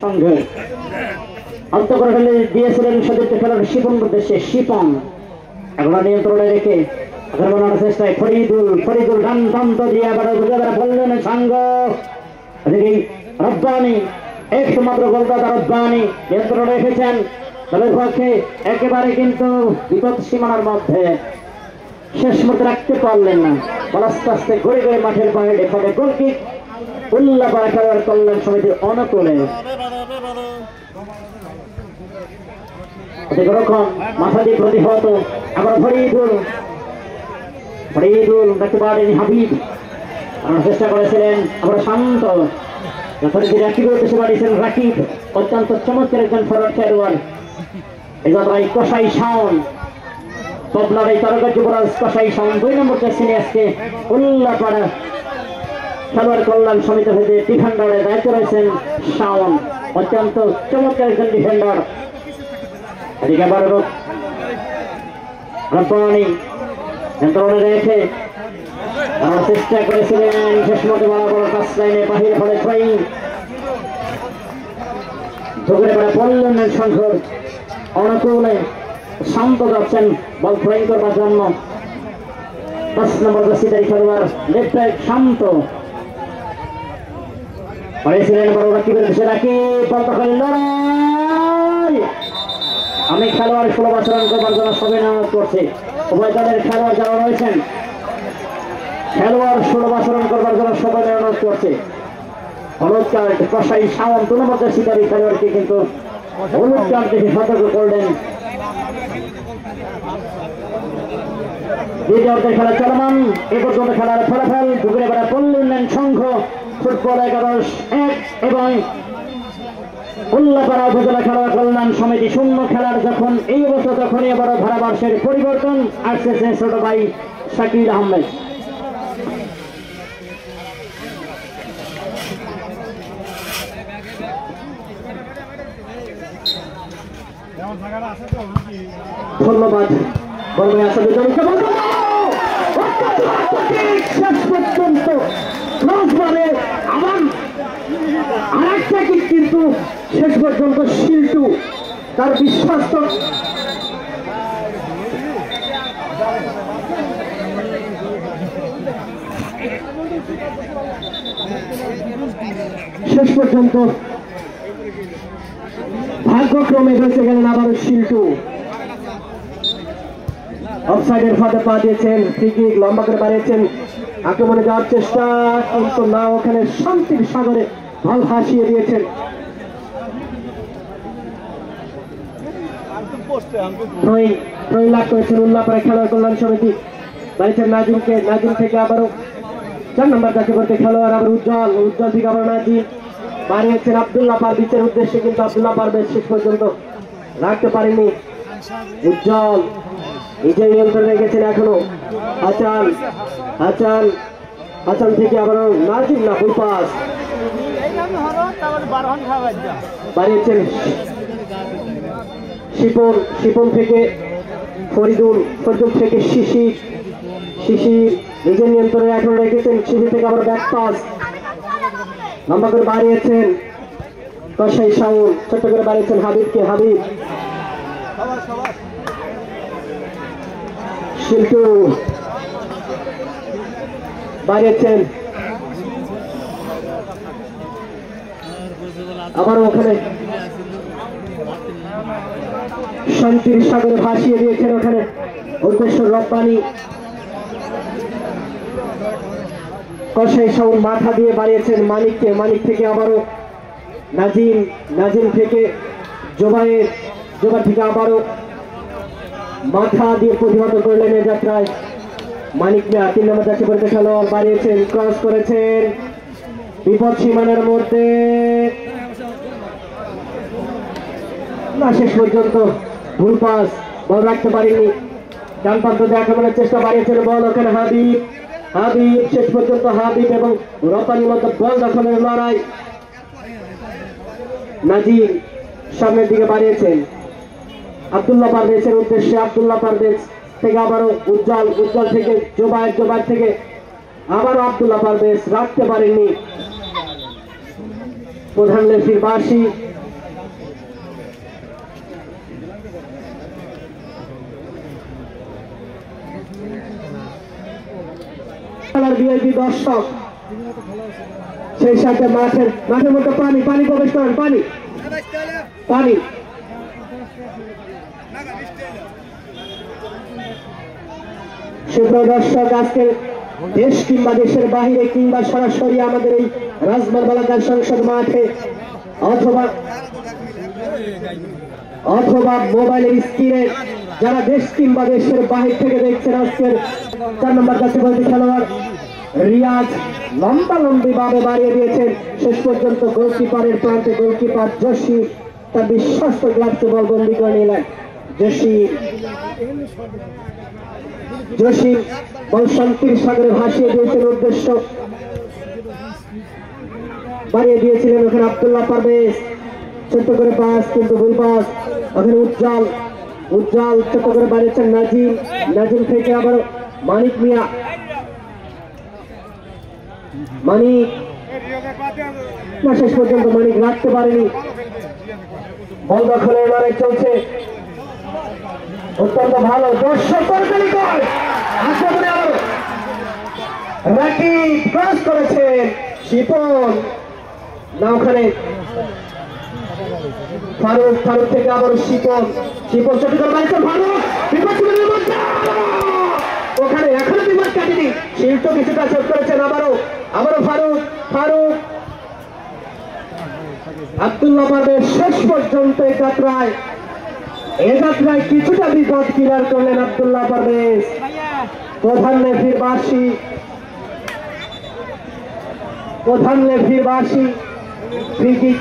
সঙ্গে অন্ত করে ফেলে দিয়েছিলেন সতীর্থ খেলার শিপন উদ্দেশ্যে শিপন এখন নিয়ন্ত্রণে রেখে আক্রমণের চেষ্টায় ফরিদুল ডান প্রান্ত দিয়ে আবার বললেন সঙ্গ রব্বানি একমাত্র গোলদাতা রব্বানি নিয়ন্ত্রণে রেখেছেন দলের পক্ষে একেবারে কিন্তু বিপদ সীমানার মধ্যে শেষ মুহূর্তে রাখতে পারলেন না বল আস্তে আস্তে ঘুরে ঘুরে মাঠের বাইরে ফলে গোলকিক উল্লাপাড়া খেলোয়াড় কল্যাণ সমিতির অনুকূলে মাথা দিয়ে প্রতিহত আবার ফরিদুল দেখতে পারেন হাবিব চেষ্টা করেছিলেন আবার শান্ত যথারীতি রাকিব উদ্দেশ্যে বাড়িয়েছেন রাকিব অত্যন্ত চমৎকার একজন ফরওয়ার্ড খেলোয়াড় এই কসাই শাওন পাবনার এই তারকা যুবরাজ কসাই শাওন 2 নম্বর জার্সি আজকে উল্লাপাড়া খেলোয়াড় কল্যাণ সমিতি হতে ডিফেন্ডারের দায়িত্ব রয়েছেন শাওন অত্যন্ত চমৎকার একজন ডিফেন্ডার এদিকে আবার রব্বানি যন্ত্রণে রেখে চেষ্টা করেছিলেন শেষ মধ্যে বরাবর কাছ লাইনে বাহিরে ফলে ট্রাইং ঢুকে পড়ে পড়লেন সংঘর্ষ অনুকূলে শান্ত যাচ্ছেন বল ট্রাইং করবার জন্য 10 নম্বর জার্সিধারী খেলোয়াড় লেফট ব্যাক শান্ত পড়েছিলেন বড় রাকিবের দেশে রাকিব বল দখল লড়াই আমি খেলোয়াড় 16 আচরণ করবার জন্য সবাই নামাজ করছে উভয় দলের খেলোয়াড় যারা রয়েছেন খেলোয়াড় 16 আচরণ করবার জন্য সবাই নামাজ করছে হলুদ কার্ড কসাই শাওন 2 নম্বর জার্সিধারী খেলোয়াড়কে কিন্তু হলুদ কার্ড দেখে সতর্ক করলেন দ্বিতীয় খেলা চলমান এ পর্যন্ত খেলার ফলাফল ঢুকে বেড়া পড়লেন সংঘ ফুটবল 11-1 এবং উল্লাপাড়া উপজেলা খেলোয়াড় কল্যাণ সমিতি 0 খেলার যখন এই অবস্থা তখনই আবার ধারাভাষ্যের পরিবর্তন আসছে ছোট ভাই শাকিল আহমেদ ধন্যবাদ শেষ পর্যন্ত আবার আরেকটা কিন্তু শেষ পর্যন্ত শিল্টু তার বিশ্বাস শেষ পর্যন্ত ভাগ্যক্রমে বেঁচে গেলেন আবারও শিল্টু অফসাইডের ফাঁদে পা দিয়েছেন ফ্রি কিক লম্বা করে বাড়িয়েছেন আক্রমণে যাওয়ার চেষ্টা কিন্তু না ওখানে শান্তির সাগরে ভাল ভাসিয়ে দিয়েছেন লাভ করেছেন উল্লাপাড়া খেলোয়াড় কল্যাণ সমিতি বাড়িয়েছেন নাজিমকে নাজিম থেকে আবারও 4 নম্বর কাছে করতে খেলোয়াড় আবার উজ্জ্বল থেকে আবার নাজিম বাড়িয়েছেন আব্দুল্লাহ পারভেজের উদ্দেশ্যে কিন্তু আব্দুল্লাহ পারভেজ শেষ পর্যন্ত রাখতে পারেনি উজ্জ্বল নিজেই নিয়ন্ত্রণে রেখেছেন এখনো আচান থেকে আবারও নাজিম না ফুল পাস বাড়িয়েছেন শিপন থেকে ফরিদুল থেকে শিশির নিজের নিয়ন্ত্রণে এখনো রেখেছেন শিশির থেকে আবার ব্যাক পাস লম্বা করে বাড়িয়েছেন কসাই শাওন ছোট্ট করে বাড়িয়েছেন হাবিব শিল্টু বাড়িয়েছেন আবার ওখানে শান্তির সাগরে ভাসিয়ে দিয়েছেন ওখানে উদ্দেশ্য রব্বানি কসাই শাওন মাথা দিয়ে বাড়িয়েছেন মানিক থেকে আবারও নাজিম থেকে জোবা থেকে আবারও মাথা দিয়ে প্রতিহত করলেন এ যাত্রায় মানিকরা 3 নম্বর জার্সি পরিতে খেলোয়াড় বাড়িয়েছেন ক্রস করেছেন বিপদ সীমানার মধ্যে না শেষ পর্যন্ত ভুল পাস বল রাখতে পারেনি ডান প্রান্ত দিয়ে আক্রমণের চেষ্টা বাড়িয়েছেন বল ওখানে হাবিব শেষ পর্যন্ত হাবিব এবং রপানির মধ্যে বল দখলের লড়াই নাজিম সামনের দিকে বাড়িয়েছেন আব্দুল্লাহ পারভেজের উদ্দেশ্যে আব্দুল্লাহ পারভেজ থেকে আবারও উজ্জ্বল থেকে জোবায়ের থেকে আবারও আব্দুল্লাহ পারভেজ রাখতে পারেননি প্রধান লেফটির বাসি খেলার ভিআইপি দর্শক সেই সাথে মাঠের মধ্যে পানি প্রবেশ করেন পানি সুপ্রিয় দর্শক, আজকে দেশ কিংবা দেশের বাহিরে কিংবা সরাসরি আমাদের এই রাজমাল বালাকার সংসদ মাঠে অথবা মোবাইলের স্ক্রিনে যারা দেশ কিংবা দেশের বাহির থেকে দেখছেন, আজকের 4 নম্বর কাছে বলতে খেলোয়াড় রিয়াজ লম্বি ভাবে বাড়িয়ে দিয়েছেন। শেষ পর্যন্ত গোলকিপারের প্রান্তে গোলকিপার জসিম তার বিশ্বস্ত গ্লাভসে বল বন্দী করে নিলেন। জসিম বল শান্তির সাগরে ভাসিয়ে দিয়েছেন, উদ্দেশ্য বাড়িয়ে দিয়েছিলেন ওখানে আব্দুল্লাহ পারভেজ, ছোট্ট করে পাস কিন্তু ভুল পাস। ওখানে উজ্জ্বল ছোট্ট করে বাড়িয়েছেন নাজিম থেকে আবার মানিক মিয়া, মানিক না, শেষ পর্যন্ত মানিক রাখতে পারেনি। বল দখলের লড়াই চলছে, অত্যন্ত ভালো দর্শক ক্রস করেছেন শিপন না, ওখানে ফারুক থেকে আবার শিপন ছোট করে বাড়িতে ফারুক ওখানে এখনো বিপদ কাটেনি, শিল্প কিছুটা চোট করেছেন। আবারও ফারুক আব্দুল্লাহ পারভেজ শেষ পর্যন্ত এ যাত্রায় কিছুটা বিপদ ক্লিয়ার করলেন আব্দুল্লাহ পারভেজ। প্রধান লেফির বাসি ফ্রি কিক